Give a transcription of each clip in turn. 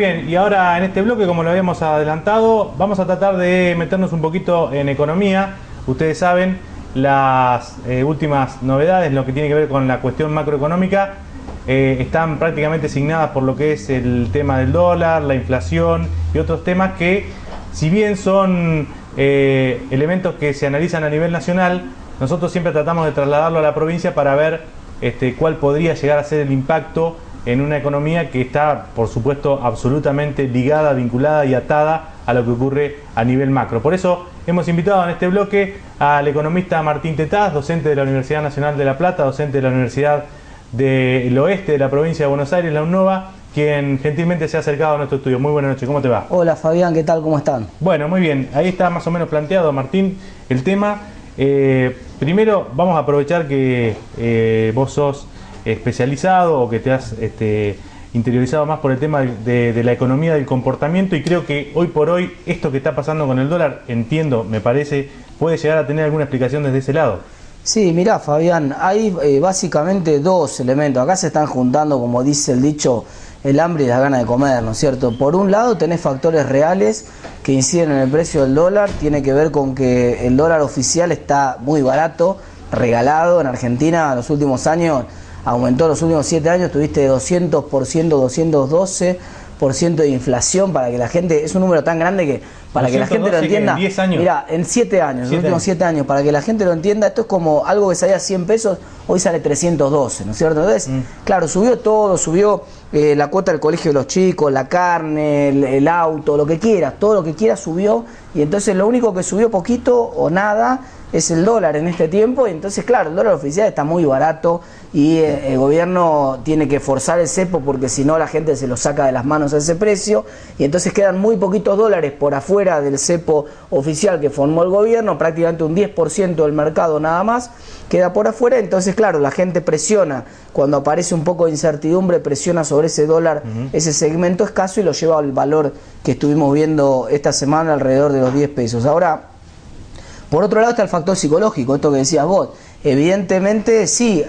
bien, y ahora en este bloque, como lo habíamos adelantado, vamos a tratar de meternos un poquito en economía. Ustedes saben las últimas novedades, lo que tiene que ver con la cuestión macroeconómica, están prácticamente asignadas por lo que es el tema del dólar, la inflación y otros temas que, si bien son elementos que se analizan a nivel nacional, nosotros siempre tratamos de trasladarlo a la provincia para ver cuál podría llegar a ser el impacto en una economía que está, por supuesto, absolutamente ligada, vinculada y atada a lo que ocurre a nivel macro. Por eso hemos invitado en este bloque al economista Martín Tetaz, docente de la Universidad Nacional de La Plata, docente de la Universidad del Oeste de la provincia de Buenos Aires, la UNOVA, quien gentilmente se ha acercado a nuestro estudio. Muy buenas noches, ¿cómo te va? Hola Fabián, ¿qué tal? ¿Cómo están? Bueno, muy bien, ahí está más o menos planteado, Martín, el tema. Primero vamos a aprovechar que vos sos especializado o que te has interiorizado más por el tema de la economía del comportamiento, y creo que hoy por hoy esto que está pasando con el dólar, entiendo, me parece, puede llegar a tener alguna explicación desde ese lado. Sí, mirá Fabián, hay básicamente dos elementos. Acá se están juntando, como dice el dicho, el hambre y las ganas de comer, ¿no es cierto? Por un lado tenés factores reales que inciden en el precio del dólar. Tiene que ver con que el dólar oficial está muy barato, regalado. En Argentina en los últimos años aumentó, los últimos 7 años tuviste 200%, 212% de inflación. Para que la gente, es un número tan grande que para que la gente lo entienda, en 10 años. Mirá, en 7 años, los últimos 7 años, para que la gente lo entienda, esto es como algo que salía 100 pesos, hoy sale 312, ¿no es cierto? Entonces, claro, subió todo, subió la cuota del colegio de los chicos, la carne, el auto, lo que quieras, todo lo que quieras subió, y entonces lo único que subió poquito o nada es el dólar en este tiempo. Y entonces, claro, el dólar oficial está muy barato y el gobierno tiene que forzar el cepo, porque si no la gente se lo saca de las manos a ese precio, y entonces quedan muy poquitos dólares por afuera del cepo oficial que formó el gobierno, prácticamente un 10% del mercado nada más queda por afuera. Entonces, claro, la gente presiona, cuando aparece un poco de incertidumbre, presiona sobre ese dólar, ese segmento escaso, y lo lleva al valor que estuvimos viendo esta semana, alrededor de los 10 pesos. Ahora, por otro lado está el factor psicológico, esto que decías vos. Evidentemente, sí,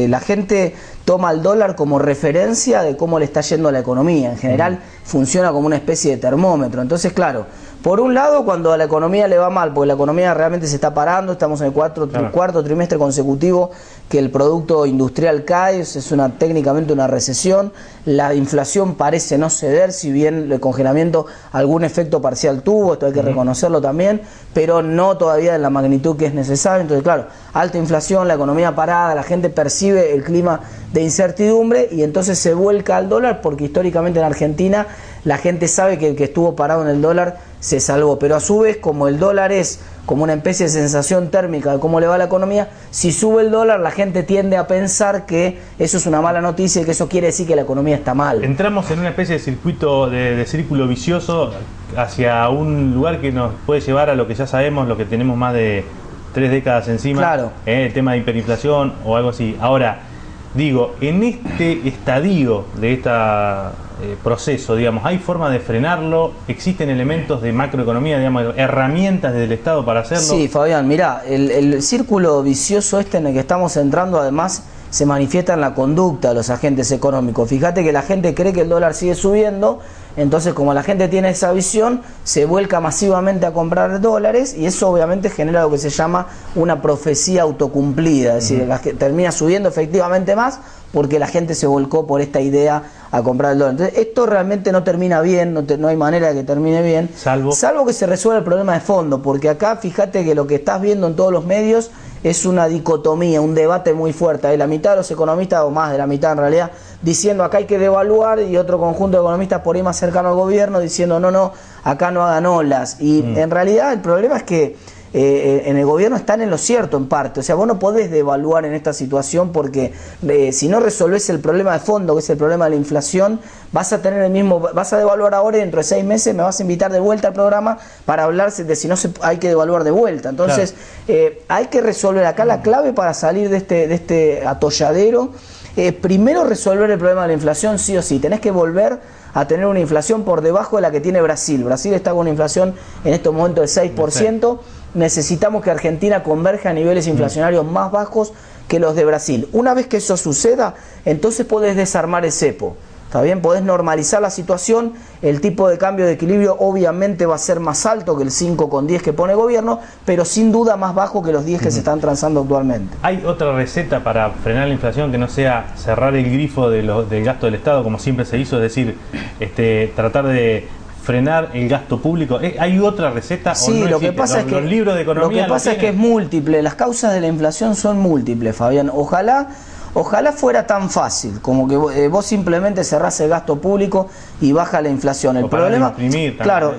la gente toma el dólar como referencia de cómo le está yendo a la economía. En general, funciona como una especie de termómetro. Entonces, claro, por un lado, cuando a la economía le va mal, porque la economía realmente se está parando, estamos en el cuarto trimestre consecutivo que el producto industrial cae, es técnicamente una recesión. La inflación parece no ceder, si bien el congelamiento algún efecto parcial tuvo, esto hay que reconocerlo también, pero no todavía en la magnitud que es necesario. Entonces, claro, alta inflación, la economía parada, la gente percibe el clima de incertidumbre y entonces se vuelca al dólar, porque históricamente en Argentina la gente sabe que el que estuvo parado en el dólar se salvó. Pero a su vez, como el dólar es como una especie de sensación térmica de cómo le va a la economía, si sube el dólar la gente tiende a pensar que eso es una mala noticia y que eso quiere decir que la economía está mal. Entramos en una especie de circuito, de círculo vicioso hacia un lugar que nos puede llevar a lo que ya sabemos, lo que tenemos más de 3 décadas encima, claro. El tema de hiperinflación o algo así. Ahora, digo, en este estadio de este proceso, digamos, ¿hay forma de frenarlo? ¿Existen elementos de macroeconomía, digamos, herramientas del Estado para hacerlo? Sí, Fabián, mirá, el círculo vicioso en el que estamos entrando, además, se manifiesta en la conducta de los agentes económicos. Fíjate que la gente cree que el dólar sigue subiendo, entonces como la gente tiene esa visión, se vuelca masivamente a comprar dólares, y eso obviamente genera lo que se llama una profecía autocumplida, es decir, termina subiendo efectivamente más porque la gente se volcó por esta idea a comprar el dólar. Entonces esto realmente no termina bien, no hay manera de que termine bien, salvo que se resuelva el problema de fondo, porque acá fíjate que lo que estás viendo en todos los medios es una dicotomía, un debate muy fuerte. Hay la mitad de los economistas, o más de la mitad en realidad, diciendo acá hay que devaluar, y otro conjunto de economistas por ahí más cercano al gobierno diciendo no, acá no hagan olas. Y en realidad el problema es que en el gobierno están en lo cierto en parte. O sea, vos no podés devaluar en esta situación, porque si no resolvés el problema de fondo, que es el problema de la inflación, vas a tener vas a devaluar ahora y dentro de 6 meses me vas a invitar de vuelta al programa para hablar de si no hay que devaluar de vuelta. Entonces, hay que resolver acá la clave para salir de este atolladero. Primero, resolver el problema de la inflación, sí o sí. Tenés que volver a tener una inflación por debajo de la que tiene Brasil. Brasil está con una inflación en estos momentos de 6%. Necesitamos que Argentina converja a niveles inflacionarios más bajos que los de Brasil. Una vez que eso suceda, entonces podés desarmar el cepo. ¿Está bien? Podés normalizar la situación, el tipo de cambio de equilibrio obviamente va a ser más alto que el 5,10 que pone el gobierno, pero sin duda más bajo que los 10 que se están transando actualmente. ¿Hay otra receta para frenar la inflación que no sea cerrar el grifo del gasto del Estado, como siempre se hizo? Es decir, tratar de frenar el gasto público. ¿Hay otra receta? Sí, o no lo que pasa es que, los libros de economía lo que pasa es que es múltiple, las causas de la inflación son múltiples, Fabián. Ojalá fuera tan fácil, como que vos simplemente cerrás el gasto público y baja la inflación. El problema, claro,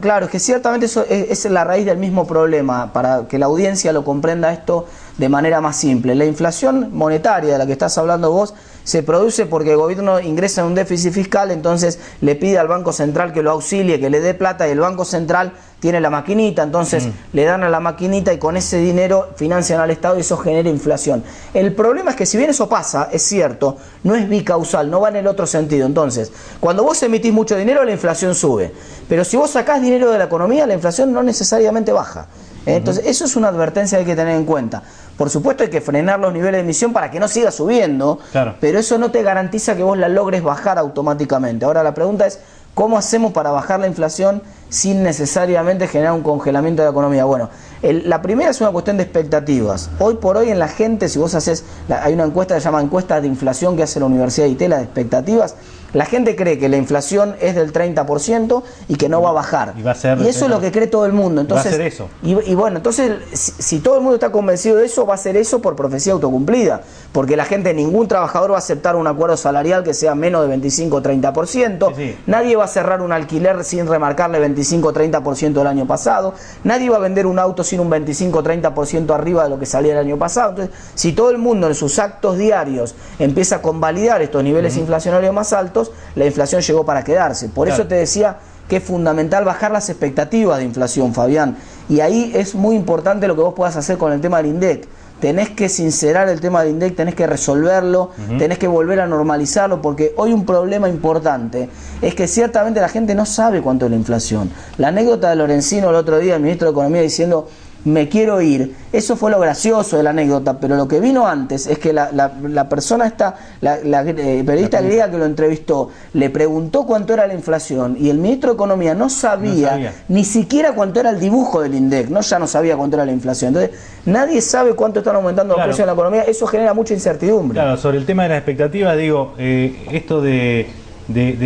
claro, es que ciertamente eso es la raíz del mismo problema, para que la audiencia lo comprenda esto de manera más simple. La inflación monetaria de la que estás hablando vos se produce porque el gobierno ingresa en un déficit fiscal, entonces le pide al Banco Central que lo auxilie, que le dé plata, y el Banco Central tiene la maquinita, entonces le dan a la maquinita y con ese dinero financian al Estado y eso genera inflación. El problema es que si bien eso pasa, es cierto, no es bicausal, no va en el otro sentido. Entonces, cuando vos emitís mucho dinero, la inflación sube, pero si vos sacás dinero de la economía, la inflación no necesariamente baja. Entonces, eso es una advertencia que hay que tener en cuenta. Por supuesto hay que frenar los niveles de emisión para que no siga subiendo, claro, pero eso no te garantiza que vos la logres bajar automáticamente. Ahora la pregunta es, ¿cómo hacemos para bajar la inflación sin necesariamente generar un congelamiento de la economía? Bueno, la primera es una cuestión de expectativas. Hoy por hoy en la gente, si vos haces, hay una encuesta que se llama encuesta de inflación que hace la Universidad de Itela de expectativas, la gente cree que la inflación es del 30% y que no va a bajar. Y eso es lo que cree todo el mundo. Entonces, va a ser eso. Y bueno, entonces, si todo el mundo está convencido de eso, va a ser eso por profecía autocumplida. Porque la gente, ningún trabajador va a aceptar un acuerdo salarial que sea menos de 25 o 30%. Sí. Nadie va a cerrar un alquiler sin remarcarle 25 o 30% del año pasado. Nadie va a vender un auto sin un 25 o 30% arriba de lo que salía el año pasado. Entonces, si todo el mundo en sus actos diarios empieza a convalidar estos niveles inflacionarios más altos, la inflación llegó para quedarse. Por eso te decía que es fundamental bajar las expectativas de inflación, Fabián. Y ahí es muy importante lo que vos puedas hacer con el tema del INDEC. Tenés que sincerar el tema del INDEC, tenés que resolverlo, tenés que volver a normalizarlo, porque hoy un problema importante es que ciertamente la gente no sabe cuánto es la inflación. La anécdota de Lorenzino el otro día, el ministro de Economía, diciendo me quiero ir, eso fue lo gracioso de la anécdota, pero lo que vino antes es que la persona esta, la periodista griega que lo entrevistó, le preguntó cuánto era la inflación y el ministro de Economía no sabía ni siquiera cuánto era el dibujo del INDEC, ya no sabía cuánto era la inflación. Entonces, nadie sabe cuánto están aumentando los precios en la economía, eso genera mucha incertidumbre. Claro, sobre el tema de las expectativas, digo, esto de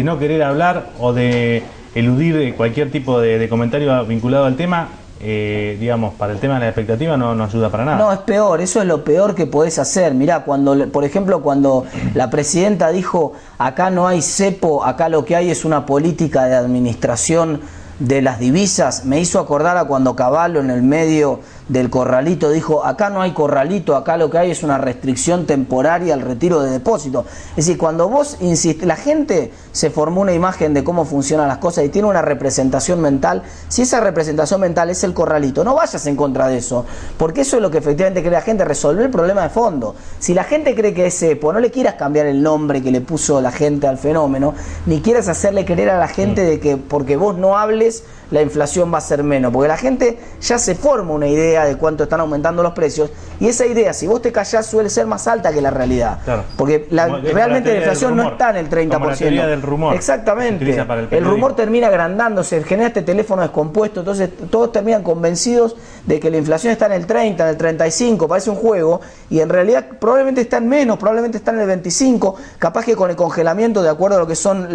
no querer hablar o de eludir cualquier tipo de comentario vinculado al tema, digamos, para el tema de la expectativa no ayuda para nada. No, es peor, eso es lo peor que podés hacer. Mirá, por ejemplo, cuando la presidenta dijo acá no hay cepo, acá lo que hay es una política de administración de las divisas, me hizo acordar a cuando Cavallo en el medio del corralito dijo acá no hay corralito, acá lo que hay es una restricción temporaria al retiro de depósitos. Es decir, cuando vos insistes, la gente se formó una imagen de cómo funcionan las cosas y tiene una representación mental. Si esa representación mental es el corralito, no vayas en contra de eso, porque eso es lo que efectivamente cree la gente, resolver el problema de fondo. Si la gente cree que es cepo, no le quieras cambiar el nombre que le puso la gente al fenómeno, ni quieras hacerle creer a la gente de que porque vos no hables la inflación va a ser menos, porque la gente ya se forma una idea de cuánto están aumentando los precios y esa idea, si vos te callás, suele ser más alta que la realidad, claro, porque realmente la inflación no está en el 30%. Como la teoría del rumor. Exactamente, el rumor termina agrandándose, genera este teléfono descompuesto, entonces todos terminan convencidos de que la inflación está en el 30, en el 35, parece un juego, y en realidad probablemente está en menos, probablemente está en el 25, capaz que con el congelamiento, de acuerdo a lo que son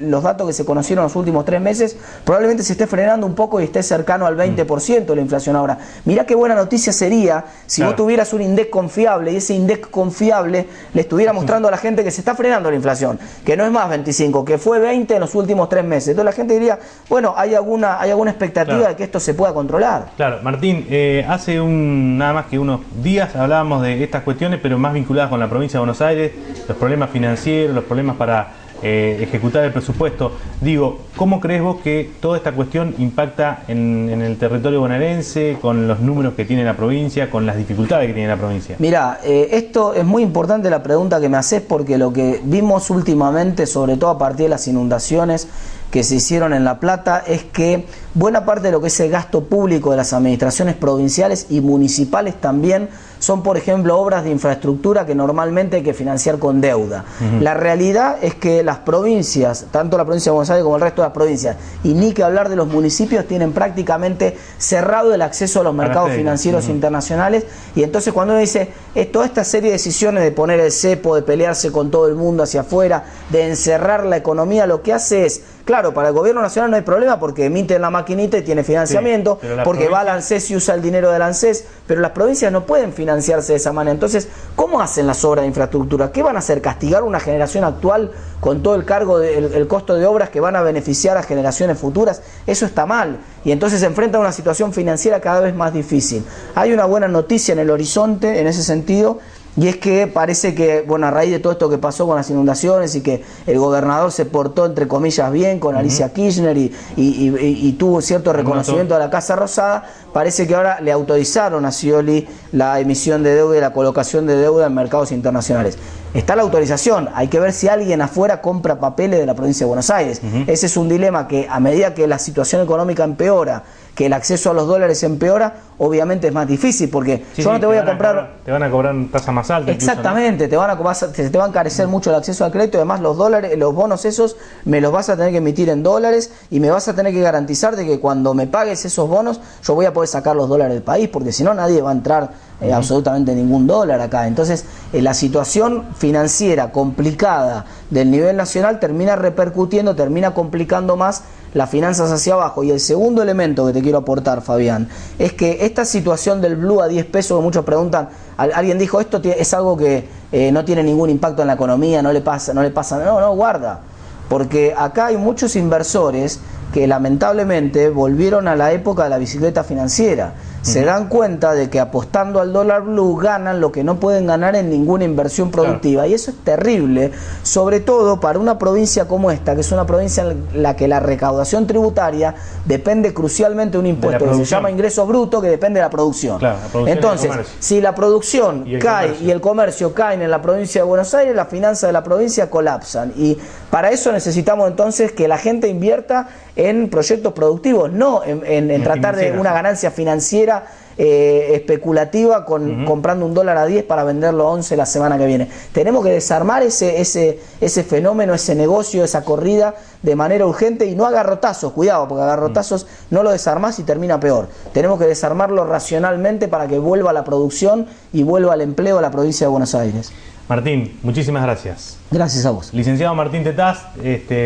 los datos que se conocieron en los últimos 3 meses, probablemente se esté frenando un poco y esté cercano al 20% la inflación ahora. Mirá qué buena noticia sería si vos tuvieras un INDEC confiable y ese INDEC confiable le estuviera mostrando a la gente que se está frenando la inflación, que no es más 25, que fue 20 en los últimos 3 meses. Entonces la gente diría, bueno, hay alguna expectativa de que esto se pueda controlar. Claro, Martín, hace nada más que unos días hablábamos de estas cuestiones, pero más vinculadas con la provincia de Buenos Aires, los problemas financieros, los problemas para ejecutar el presupuesto. Digo, ¿cómo crees vos que toda esta cuestión impacta en el territorio bonaerense, con los números que tiene la provincia, con las dificultades que tiene la provincia? Mirá, esto es muy importante la pregunta que me haces, porque lo que vimos últimamente, sobre todo a partir de las inundaciones que se hicieron en La Plata, es que buena parte de lo que es el gasto público de las administraciones provinciales y municipales también son, por ejemplo, obras de infraestructura que normalmente hay que financiar con deuda. La realidad es que las provincias, tanto la provincia de Buenos Aires como el resto de las provincias, y ni que hablar de los municipios, tienen prácticamente cerrado el acceso a los mercados financieros internacionales. Y entonces cuando uno dice toda esta serie de decisiones de poner el cepo, de pelearse con todo el mundo hacia afuera, de encerrar la economía, lo que hace es, claro, para el gobierno nacional no hay problema porque emite en la maquinita y tiene financiamiento, porque va al ANSES y usa el dinero del ANSES, pero las provincias no pueden financiarse de esa manera. Entonces, ¿cómo hacen las obras de infraestructura? ¿Qué van a hacer? ¿Castigar una generación actual con todo el cargo del costo de obras que van a beneficiar a generaciones futuras? Eso está mal. Y entonces se enfrenta a una situación financiera cada vez más difícil. Hay una buena noticia en el horizonte en ese sentido, y es que parece que, bueno, a raíz de todo esto que pasó con las inundaciones y que el gobernador se portó, entre comillas, bien con Alicia Kirchner y tuvo cierto reconocimiento de la Casa Rosada, parece que ahora le autorizaron a Scioli la emisión de deuda y la colocación de deuda en mercados internacionales. Está la autorización, hay que ver si alguien afuera compra papeles de la provincia de Buenos Aires. Ese es un dilema que, a medida que la situación económica empeora, que el acceso a los dólares empeora, obviamente es más difícil, porque yo no te voy a comprar... Te van a cobrar tasa más alta. Exactamente, Incluso, ¿no? te va a encarecer mucho el acceso al crédito, además los dólares, los bonos esos, me los vas a tener que emitir en dólares y me vas a tener que garantizar de que cuando me pagues esos bonos, yo voy a poder sacar los dólares del país, porque si no nadie va a entrar absolutamente ningún dólar acá. Entonces, la situación financiera complicada del nivel nacional termina repercutiendo, termina complicando más las finanzas hacia abajo. Y el segundo elemento que te quiero aportar, Fabián, es que esta situación del blue a 10 pesos, que muchos preguntan, alguien dijo, esto es algo que no tiene ningún impacto en la economía, no le pasa, no, guarda, porque acá hay muchos inversores que lamentablemente volvieron a la época de la bicicleta financiera. Se dan cuenta de que apostando al dólar blue ganan lo que no pueden ganar en ninguna inversión productiva. Claro. Y eso es terrible, sobre todo para una provincia como esta, que es una provincia en la que la recaudación tributaria depende crucialmente de un impuesto que se llama ingreso bruto, que depende de la producción. Claro, la producción. Entonces, si la producción cae y el comercio caen en la provincia de Buenos Aires, las finanzas de la provincia colapsan. Y para eso necesitamos entonces que la gente invierta en proyectos productivos, no en tratar de una ganancia financiera especulativa comprando un dólar a 10 para venderlo a 11 la semana que viene. Tenemos que desarmar ese fenómeno, ese negocio, esa corrida de manera urgente y no a garrotazos, cuidado, porque a garrotazos no lo desarmás y termina peor. Tenemos que desarmarlo racionalmente para que vuelva la producción y vuelva el empleo a la provincia de Buenos Aires. Martín, muchísimas gracias. Gracias a vos. Licenciado Martín Tetaz,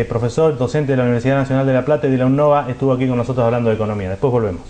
profesor, docente de la Universidad Nacional de La Plata y de la UNOVA, estuvo aquí con nosotros hablando de economía. Después volvemos.